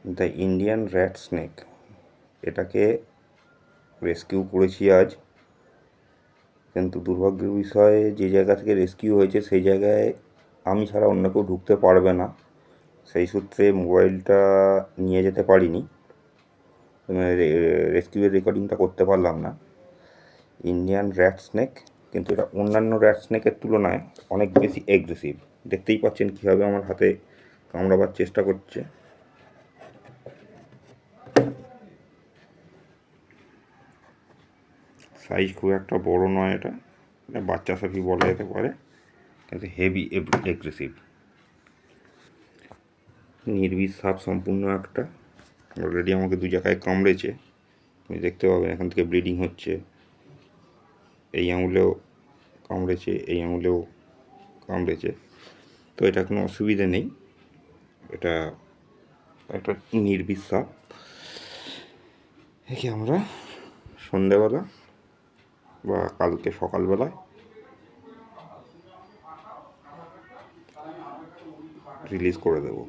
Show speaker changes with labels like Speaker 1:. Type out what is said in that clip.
Speaker 1: The Indian rat snake, এটাকে rescue করেছি আজ। কিন্তু দুর্ভাগ্যের বিষয়ে যে জায়গা থেকে রেস্কিউ হয়েছে সেই জায়গায় আমি ছাড়া অন্য কেউ ঢুকতে পারবে না, সেই সূত্রে মোবাইলটা নিয়ে যেতে পারিনি, রেস্কিউয়ের রেকর্ডিংটা করতে পারলাম না। ইন্ডিয়ান র্যাট স্নেক, কিন্তু এটা অন্যান্য র্যাট স্নেকের তুলনায় অনেক বেশি অ্যাগ্রেসিভ। দেখতেই পাচ্ছেন কীভাবে আমার হাতে কামড়াবার চেষ্টা করছে। সাইজ খুব একটা বড় নয়, এটা বাচ্চা সাপি বলা যেতে পারে, কিন্তু হেভি অ্যাগ্রেসিভ। নির্বিষ সাপ সম্পূর্ণ একটা। অলরেডি আমাকে 2 জায়গায় কামড়েছে, আপনি দেখতে পাবেন এখান থেকে ব্লিডিং হচ্ছে। এই আঙুলেও কামড়েছে, এই আঙুলেও কামড়েছে। তো এটা কোনো অসুবিধে নেই, এটা একটা নির্বিষ সাপ। একে আমরা সন্ধেবেলা বা কালকে সকালবেলায় রিলিজ করে দেবো।